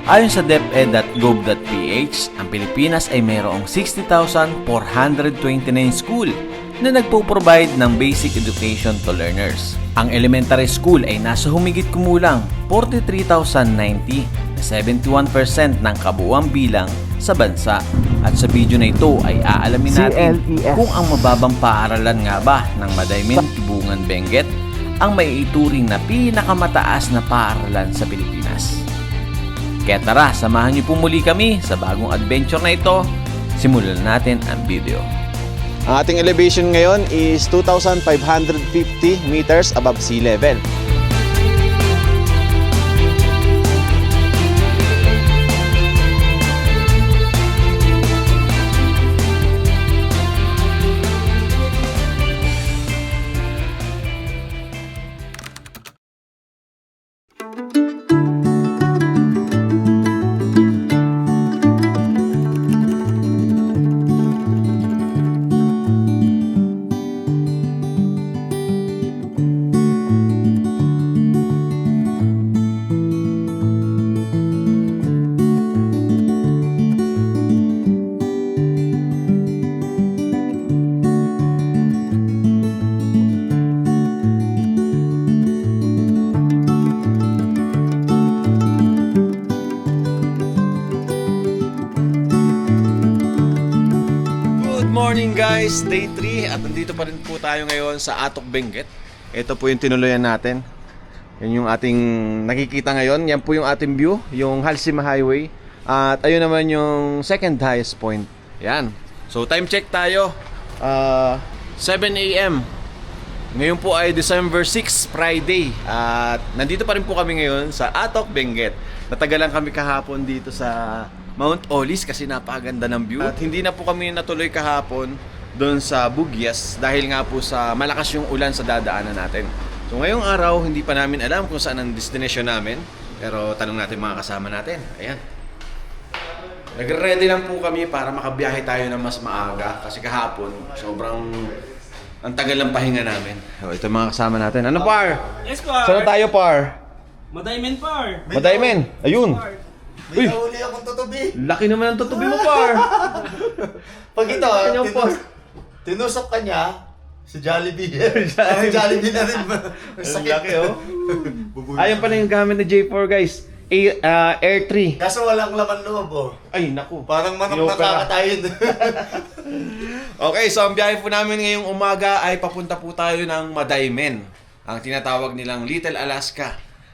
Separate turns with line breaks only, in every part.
Ayon sa DepEd.gov.ph, ang Pilipinas ay mayroong 60,429 school na nagpo-provide ng basic education to learners. Ang elementary school ay nasa humigit kumulang 43,090 na 71% ng kabuuang bilang sa bansa. At sa video na ito ay aalamin natin kung ang mababang paaralan nga ba ng Madaymen, Tibungan, Benguet ang maiituring na pinakamataas na paaralan sa Pilipinas. Kaya tara, samahan niyo po muli kami sa bagong adventure na ito. Simulan natin ang video.
Ang ating elevation ngayon is 2,550 meters above sea level. Morning guys, day 3 at nandito pa rin po tayo ngayon sa Atok, Benguet. Ito po yung tinuluyan natin. Yan yung ating nakikita ngayon. Yan po yung ating view, yung Halsima Highway. At ayun naman yung second highest point. Yan. So time check tayo. 7 AM. Ngayon po ay December 6, Friday. At nandito pa rin po kami ngayon sa Atok, Benguet. Natagalan kami kahapon dito sa Mount Olis kasi napakaganda ng view. At hindi na po kami natuloy kahapon doon sa Bugyas dahil nga po sa malakas yung ulan sa dadaanan natin. So ngayong araw, hindi pa namin alam kung saan ang destination namin. Pero tanong natin mga kasama natin. Ayan. Nagre-ready lang po kami para makabiyahe tayo ng mas maaga kasi kahapon sobrang ang tagal ng pahinga namin. So, ito mga kasama natin. Ano par?
Yes, par.
Saan tayo par?
Madaymen, par.
Madaymen. Ayun.
May nahuli akong tutubi.
Laki naman ang tutubi mo, par.
Pag ito,
Kanyang par.
tinusok ka niya, si Jollibee. Parang Jollibee na rin.
Ang laki, oh. Ayan pala yung gamit ni J4, guys. Air 3.
Kaso walang laman loob, oh.
Ay, naku.
Parang manok na kakatayin.
Okay, so ang biyahe po namin ngayong umaga ay papunta po tayo ng Madaymen. Ang tinatawag nilang Little Alaska.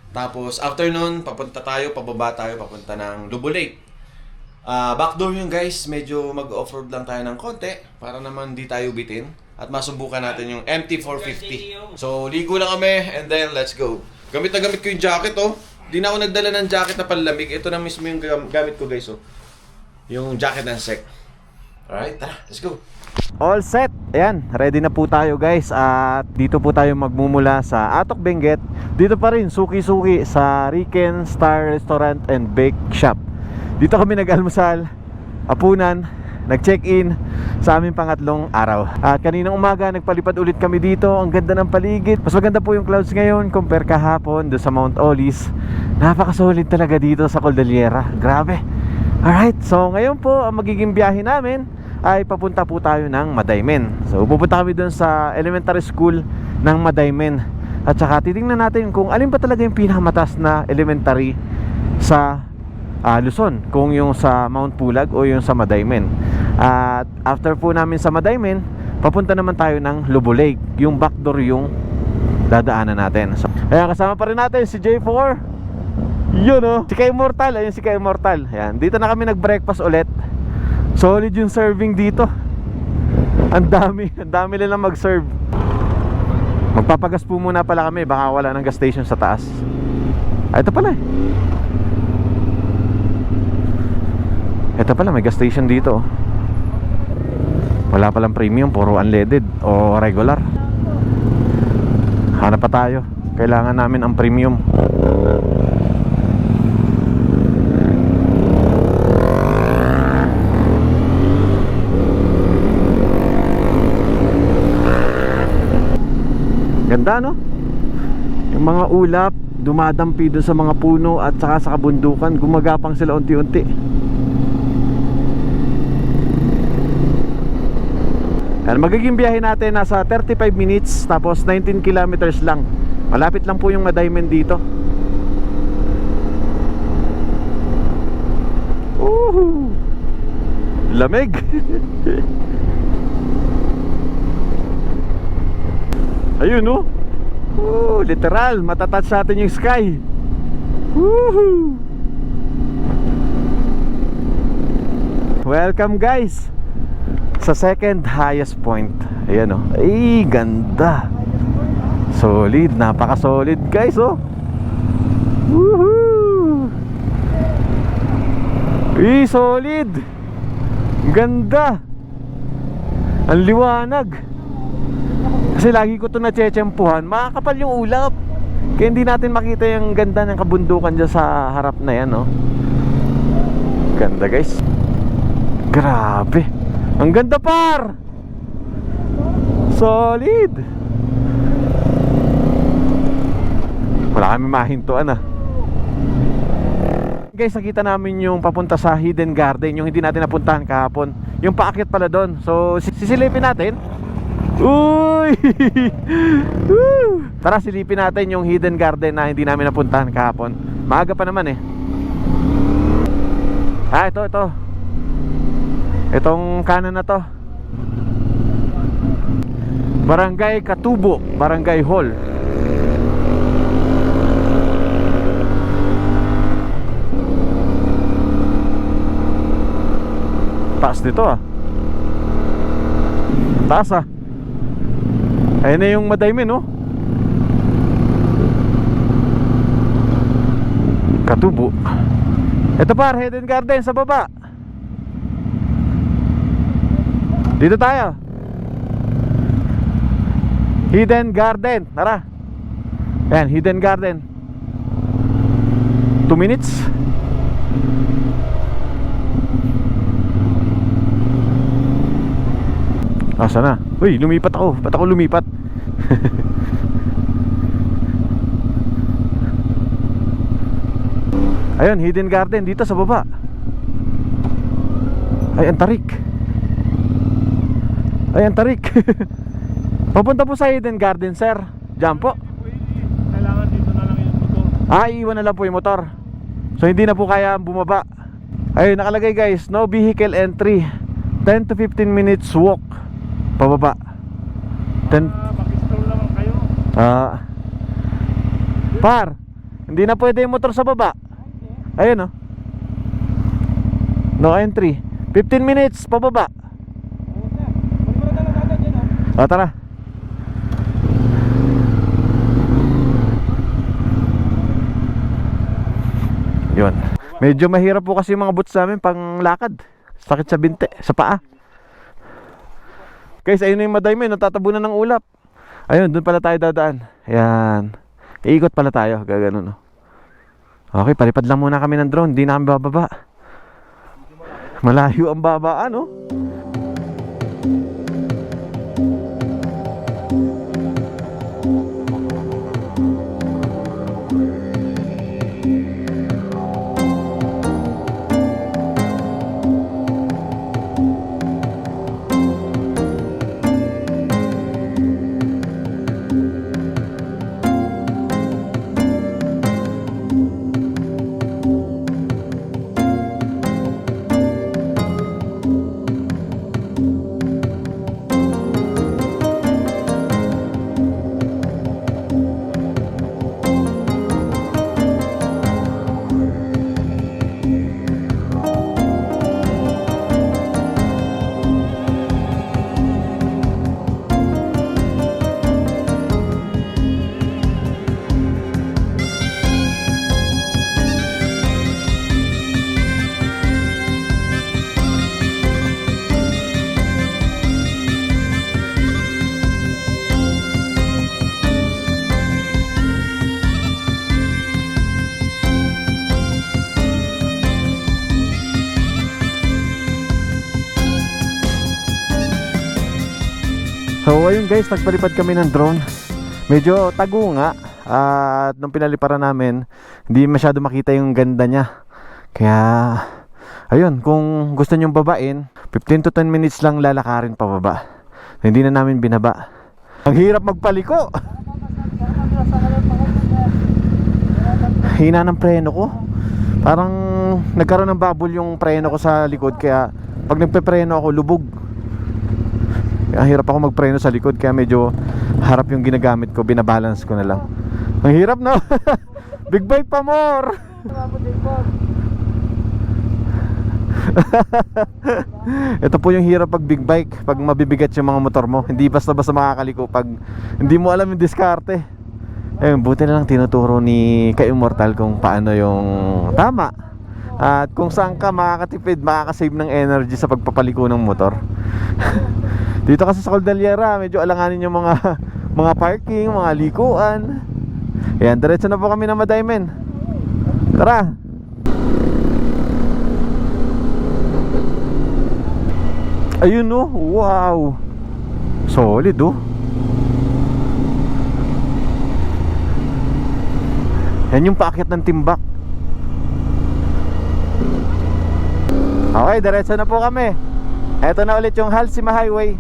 Tapos after nun, papunta tayo, pababa tayo, papunta ng Lobo Lake. Backdoor yun guys, medyo mag-off-road lang tayo ng konti para naman di tayo bitin. At masubukan natin yung MT-450. So ligo lang kami and then let's go. Gamit na gamit ko yung jacket, oh. Di na ako nagdala ng jacket na panlamig. Ito na mismo yung gamit ko guys, oh. Yung jacket ng SEC. Alright, tara, let's go. All set. Ayan, ready na po tayo guys. At dito po tayo magmumula sa Atok, Benguet. Dito pa rin, suki-suki sa Riken Star Restaurant and Bake Shop. Dito kami nag-almusal, hapunan, nag-check-in sa aming pangatlong araw. At kaninang umaga, nagpalipad ulit kami dito. Ang ganda ng paligid. Mas maganda po yung clouds ngayon compare kahapon doon sa Mount Olis. Napakasolid talaga dito sa Cordillera. Grabe. Alright, so ngayon po, ang magiging biyahe namin ay papunta po tayo ng Madaymen. So pupunta kami doon sa elementary school ng Madaymen. At saka titingnan natin kung alin pa talaga yung pinakamataas na elementary sa Luzon, kung yung sa Mount Pulag o yung sa Madaymen. At after po namin sa Madaymen, papunta naman tayo ng Lobo Lake. Yung backdoor yung dadaanan natin. So, ayan, kasama pa rin natin si J4. Yun, oh, si Ka Immortal. Ayun si Ka Immortal. Ayan, dito na kami nag-breakfast ulit. Solid yung serving dito. Ang dami nilang mag-serve. Magpapagas po muna pala kami, baka wala ng gas station sa taas. Ito pala eh. Ito pala, may gas station dito. Wala palang premium, puro unleaded o regular. Hanap pa tayo. Kailangan namin ang premium. Ganda, no? Yung mga ulap,
dumadampi doon sa mga puno at saka sa kabundukan. Gumagapang sila unti-unti. Yan, magiging biyahe natin nasa 35 minutes, tapos 19 kilometers lang. Malapit lang po yung Madaymen dito. Woohoo! Lamig. Ayun, oh. Literal, matatouch sa atin yung sky. Woohoo! Welcome guys sa second highest point. Ayan, oh. Ay, ganda. Solid, napaka-solid guys, oh. Woohoo! Ay, solid. Ganda. Ang liwanag. Kasi lagi ko ito natsetsempuhan, makakapal yung ulap. Kaya hindi natin makita yung ganda ng kabundukan dyan sa harap na yan, no? Ganda guys. Grabe. Ang ganda par. Solid. Wala kami mahintuan, ah. Guys, nakita namin yung papunta sa Hidden Garden, yung hindi natin napuntahan kahapon. Yung paakyat pala doon. So sisilipin natin. Uy! Tara, silipin natin yung Hidden Garden na hindi namin napuntahan kahapon. Maaga pa naman eh. Ito. Itong kanan na to, Barangay Katubo, Barangay Hall. Taas nito, ah. Taas, ah. Ayun na yung Madaymen, no? Katubo. Ito par, Hidden Garden sa baba. Dito tayo. Hidden Garden, tara. Ayan, Hidden Garden. 2 minutes. Asa na? Uy, lumipat ako. Ba't ako lumipat? Ayun, Hidden Garden dito sa baba. Ay, ang tarik. Ay, ang tarik. Papunta po sa Hidden Garden, sir. Diyan po.
Kailangan dito na lang yung motor.
Iiwan na lang po yung motor. So hindi na po kaya bumaba. Ayun, nakalagay guys, no vehicle entry. 10 to 15 minutes walk pababa. 10.
Mag-stroll naman kayo.
Par, hindi na pwede yung motor sa baba. Ayun, oh. No entry. 15 minutes pababa. Tara. Yun. Medyo mahirap po kasi yung mga boots namin pang lakad. Sakit sa binte, sa paa. Guys, ayun na yung Madaymen, natatabunan ng ulap. Ayun, dun pala tayo dadaan. Ayan. Iikot pala tayo, gaganon, no. Okay, palipad lang muna kami ng drone. Hindi na kami bababa. Malayo ang babaan, no. So ayun guys, nagpalipad kami ng drone. Medyo tago nga at nung pinaliparan namin, hindi masyado makita yung ganda niya. Kaya ayun, kung gusto nyong babain, 15 to 10 minutes lang lalakarin pababa. Hindi na namin binaba. Ang hirap magpaliko. Hina ng preno ko. Parang nagkaroon ng bubble yung preno ko sa likod. Kaya pag nagpe-preno ako, lubog. Kaya hirap ako magpreno sa likod. Kaya medyo harap yung ginagamit ko. Binabalance ko na lang. Ang hirap, no? Big bike pa more. Ito po yung hirap pag big bike, pag mabibigat yung mga motor mo. Hindi basta-basta makakaliko pag hindi mo alam yung diskarte. Buti na lang tinuturo ni Ka-Immortal kung paano yung tama at kung saan ka makakatipid, makakasave ng energy sa pagpapaliko ng motor. Dito kasi sa Cordillera, medyo alanganin yung mga parking, mga likuan. Ayan, diretso na po kami na Madaymen. Tara! Ayun, oh, wow. Solid, oh. Yan yung paakyat ng Timbak. Okay, diretso na po kami. Eto na ulit yung Halsima Highway,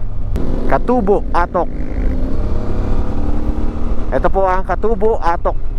Katubo, Atok. Ito po ang Katubo, Atok.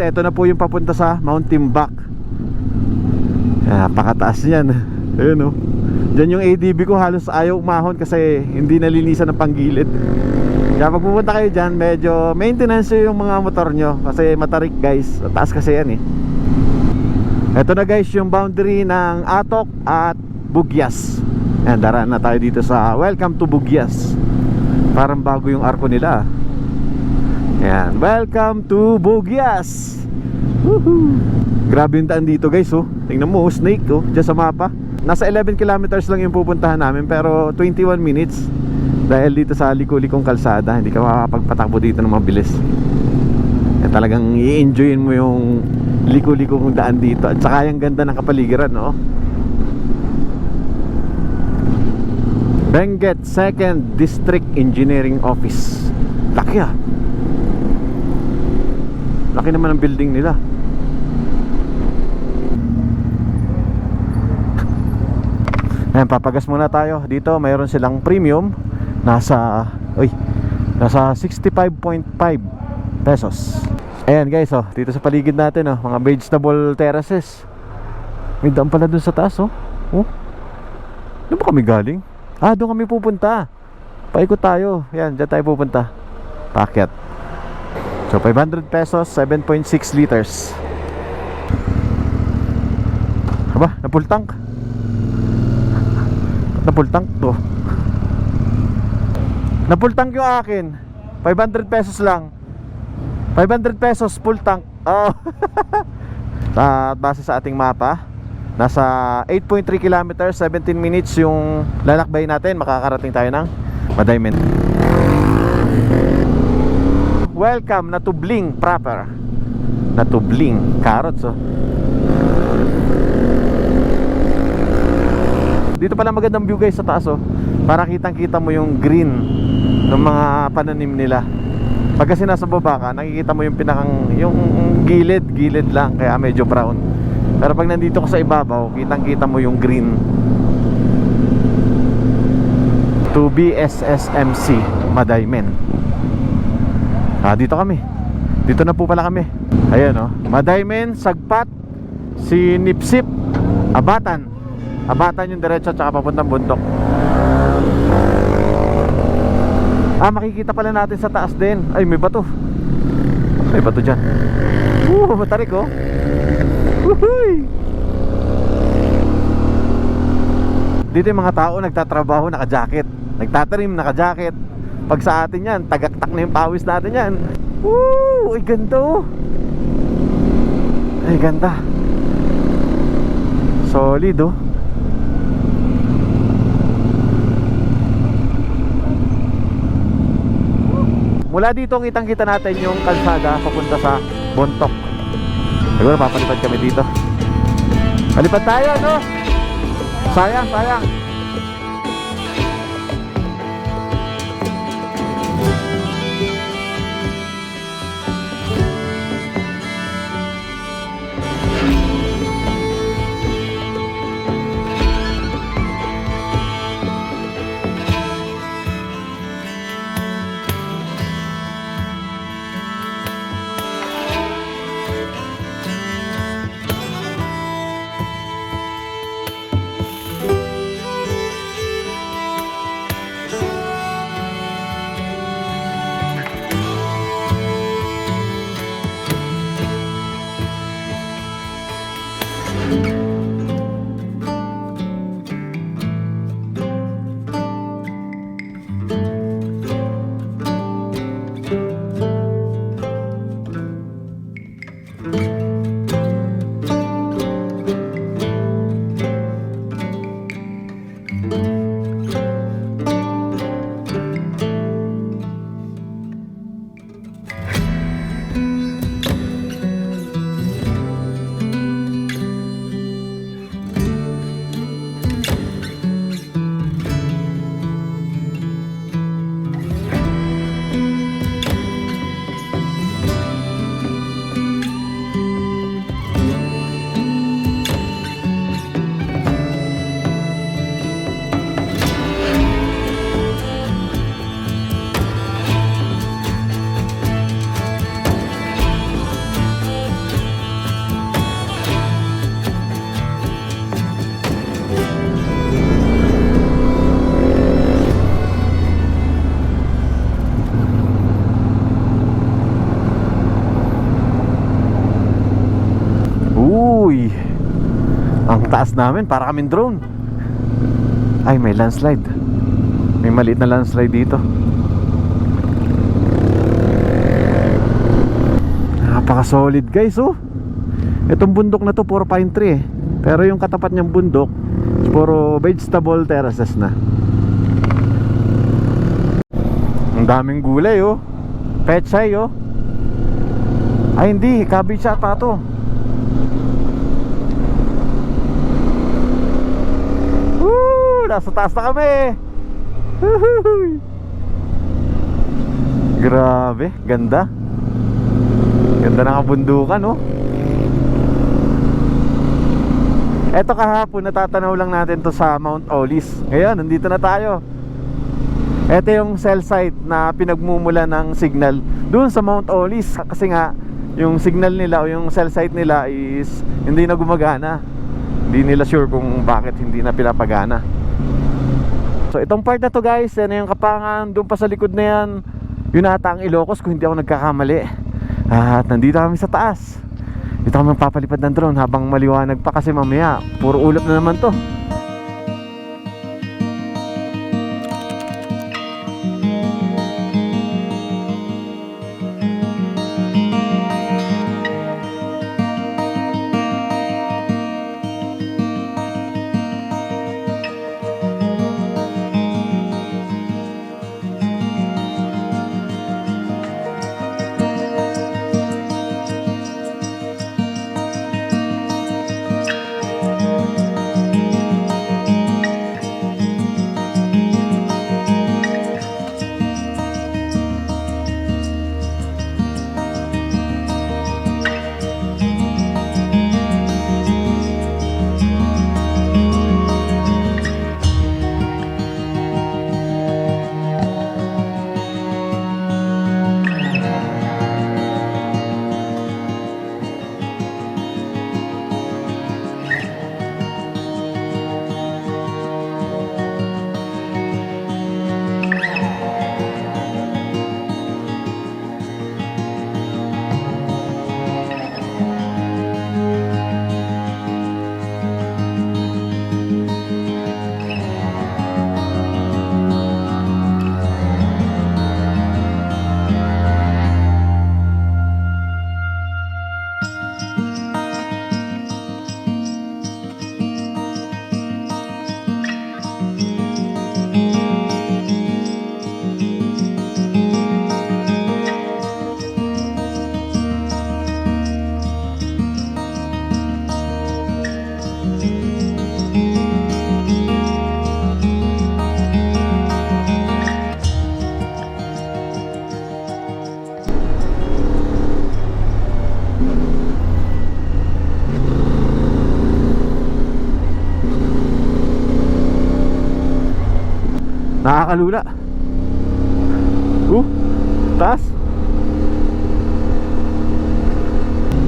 Ito na po yung papunta sa Mount Timbak. Napakataas niyan. Ayun, oh. Diyan yung ADB ko halos ayaw umahon kasi hindi nalinisan ng panggilid. Kaya pag pupunta kayo dyan, medyo maintenance yung mga motor nyo kasi matarik, guys. Taas kasi yan, eh. Ito na, guys, yung boundary ng Atok at Bugyas. Ayan, daraan na tayo dito sa Welcome to Bugyas. Parang bago yung arko nila. Ayan, welcome to Bugyas. Woohoo! Grabe yung daan dito, guys, oh. Tingnan mo, oh, snake, oh, dyan sa mapa. Nasa 11 kilometers lang yung pupuntahan namin, pero 21 minutes. Dahil dito sa liku-likong kalsada, hindi ka makakapagpatakbo dito ng mabilis. Kaya talagang i-enjoyin mo yung liku-likong daan dito. At saka yung ganda ng kapaligiran, no? Benguet 2nd District Engineering Office. Laki, ah. Laki naman ang building nila. Ayan, papagas muna tayo. Dito mayroon silang premium. Nasa 65.5 pesos. Ayan, guys, oh, dito sa paligid natin, oh, mga vegetable terraces. May daan pala dun sa taas, oh. Oh. Doon ba kami galing? Doon kami pupunta. Paikot tayo. Ayan, dyan tayo pupunta. Paakyat. So 500 pesos, 7.6 liters. Aba, na full tank. Na full tank to. Na full tank yung akin. 500 pesos lang. 500 pesos full tank. Oh. Base sa ating mapa, nasa 8.3 kilometers, 17 minutes yung lalakbay natin. Makakarating tayo ng Madaymen. Welcome na Tubling proper. Na Tubling, carrots, oh. Dito pala magandang view, guys, sa taas, oh. Para kitang-kita mo yung green ng mga pananim nila. Pag kasi nasa baba ka, nakikita mo yung yung gilid lang, kaya medyo brown. Pero pag nandito ka sa ibabaw, kitang-kita mo yung green. To BSSMC Madaymen. Dito kami. Dito na po pala kami. Ayan, oh. Madaymen, Sagpat, Sinipsip, Abatan. Abatan yung diretso at saka papuntang bundok. Makikita pala natin sa taas din. Ay, may bato. May bato dyan. Matarik, oh. Woohoo! Dito yung mga tao nagtatrabaho naka-jacket, nagtatanim naka-jacket. Pag sa atin yan, tagaktak na yung pawis natin yan. Woo! Ay, ganda, oh. Ay, ganda. Napaka-solid oh. Mula dito kitang-kita natin yung kalsada papunta sa Bontoc. Siguro papalipad kami dito. Palipad tayo, no? Sayang, sayang. Uy, ang taas namin, para kaming drone. Ay, may landslide. May maliit na landslide dito. Napaka-solid guys, oh. Itong bundok na to, puro pine tree eh. Pero yung katapat niyang bundok, puro vegetable terraces na. Ang daming gulay, oh. Pechay, oh. Ay, hindi, cabbage ata to. Nasa taas na kami. Grabe, ganda. Ganda ng kabundukan, oh. Eto kahapon, natatanaw lang natin to sa Mount Olis. Ngayon, nandito na tayo. Eto yung cell site na pinagmumula ng signal doon sa Mount Olis. Kasi nga, yung signal nila o yung cell site nila is hindi na gumagana. Hindi nila sure kung bakit hindi na pinapagana. So itong part na to guys, yan yung Kapangan, doon pa sa likod na yan, yun ata ang Ilocos kung hindi ako nagkakamali. At nandito kami sa taas. Dito kami papalipad ng drone habang maliwanag pa kasi mamaya puro ulap na naman to. Nakakalula. Taas.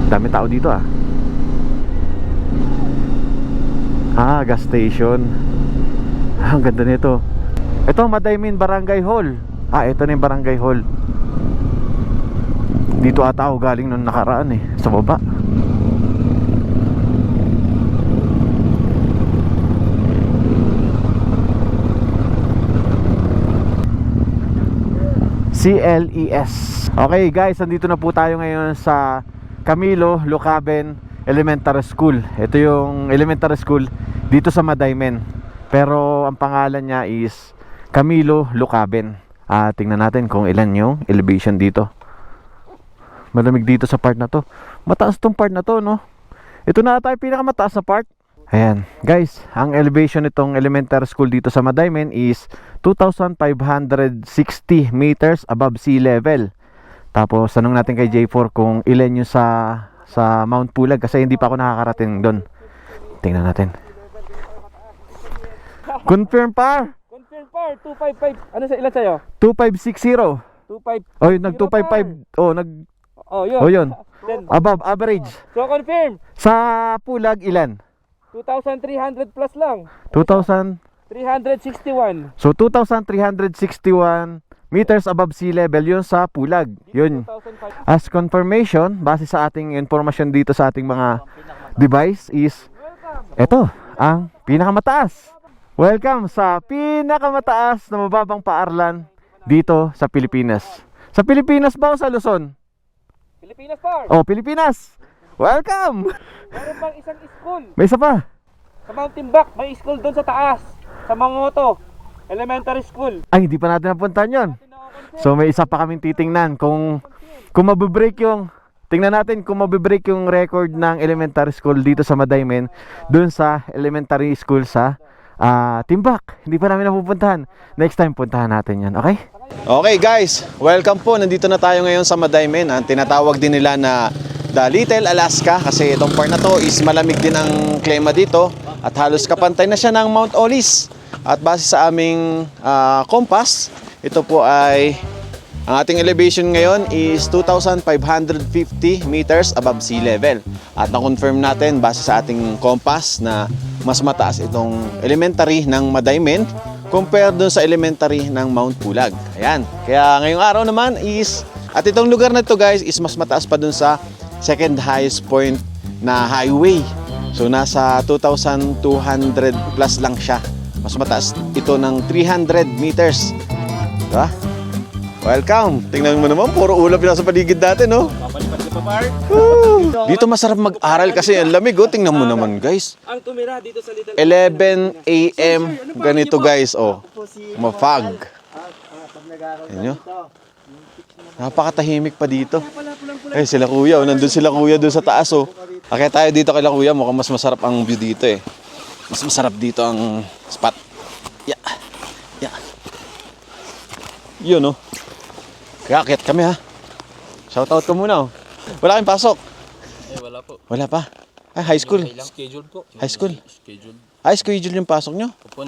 Dami tao dito ah. Gas station. Ang ganda nito. Ito, Madaymen Barangay Hall. Ito na yung Barangay Hall. Dito ata ako galing nung nakaraan eh, sa baba. CLES. Okay guys, nandito na po tayo ngayon sa Camilo Lucaben Elementary School. Ito yung elementary school dito sa Madaymen. Pero ang pangalan niya is Camilo Lucaben. Tingnan natin kung ilan yung elevation dito. Malamig dito sa part na to. Mataas tong part na to, no? Ito na tayo pinakamataas na part. Ayan, guys, ang elevation nitong elementary school dito sa Madaymen is 2,560 meters above sea level. Tapos tanong natin kay J4 kung ilan yung sa Mount Pulag kasi hindi pa ako nakakarating doon. Tingnan natin. Confirm par.
Confirm par, 255. Ano sa ilan sa'yo?
2560.
25.
Oh, nag 255. Oh, nag
yun.
Oh, yun.
Then,
Above average.
so confirm.
Sa Pulag ilan?
2,300 plus lang.
2,000.
361.
So 2,361 meters above sea level yun sa Pulag. Yun.
2,500.
As confirmation, base sa ating informasyon dito sa ating mga device is eto, ang pinakamataas. Welcome sa pinakamataas na mababang paaralan dito sa Pilipinas. Sa Pilipinas ba o sa Luzon?
Pilipinas par.
Oh, Pilipinas! Welcome!
Meron bang isang school?
May isa pa.
Sa Mount Timbak, may school doon sa taas. Sa Mangoto. Elementary school.
Ay, hindi pa natin napuntahan yun. So may isa pa kaming titingnan kung mabibreak yung tingnan natin kung mabibreak yung record ng elementary school dito sa Madaymen dun sa elementary school sa Timbak. Hindi pa namin napupuntahan. Next time puntahan natin yan, okay?
Okay guys, welcome po. Nandito na tayo ngayon sa Madaymen. Ang tinatawag din nila na The Little Alaska kasi itong part na to is malamig din ang klima dito at halos kapantay na siya ng Mount Olis. At base sa aming compass, ito po ay ang ating elevation ngayon is 2,550 meters above sea level. At na-confirm natin base sa ating compass na mas mataas itong elementary ng Madaymen compared dun sa elementary ng Mount Pulag. Ayan. Kaya ngayong araw naman is, at itong lugar na ito guys is mas mataas pa dun sa second highest point na highway. So nasa 2,200 plus lang siya. Mas mataas ito ng 300 meters. Diba? Welcome! Tingnan mo naman, puro ulap yung nasa paligid natin, no?
Papalipat ka pa par.
Dito masarap mag-aral kasi ang lamig, oh. Tingnan mo naman, guys.
Ang tumira dito sa Little
11 a.m. ganito, guys, oh. Mafag. Ayan nyo? Napakatahimik pa dito. Eh, sila kuya, oh. Nandun sila kuya doon sa taas, oh. Kaya tayo dito kay kuya, mukhang mas masarap ang view dito, eh. Mas masarap dito ang spot. Yeah. Yeah. Yun, oh. Kaya akit kami, ha. Shoutout ko muna, oh. Wala kayong pasok?
Wala po.
Wala pa. High school.
Schedule po.
High school?
Schedule.
Schedule yung pasok nyo?
Po,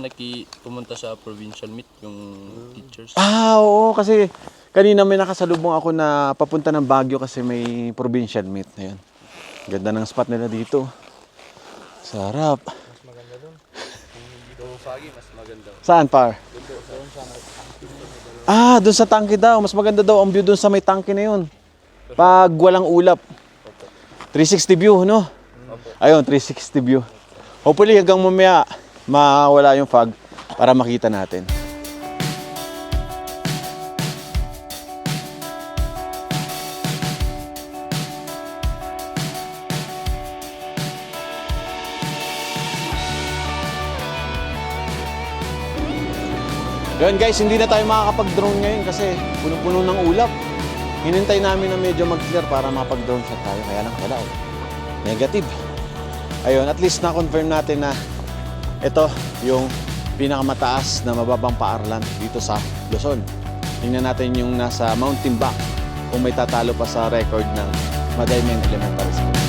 pumunta sa provincial meet yung teachers.
Oo, kasi kanina may nakasalubong ako na papunta ng Baguio kasi may provincial meet na yun. Ganda ng spot nila dito. Sarap.
Mas maganda doon. Yung Fagi, mas maganda.
Saan, par? Doon sa tangke daw. Mas maganda daw ang view doon sa may tangke na yun. Pag walang ulap. 360 view, no? Ayun, 360 view. Hopefully hanggang mamaya mawala yung fog para makita natin. Yun guys, hindi na tayo makakapag-drone ngayon kasi puno-puno ng ulap. Hinintay namin na medyo mag-clear para makapag-drone shot tayo. Kaya lang wala eh. Negative. Ayun, at least na-confirm natin na ito yung pinakamataas na mababang paaralan dito sa Luzon. Tingnan natin yung nasa Mount Timbak kung may tatalo pa sa record ng Madaymen Elementary School.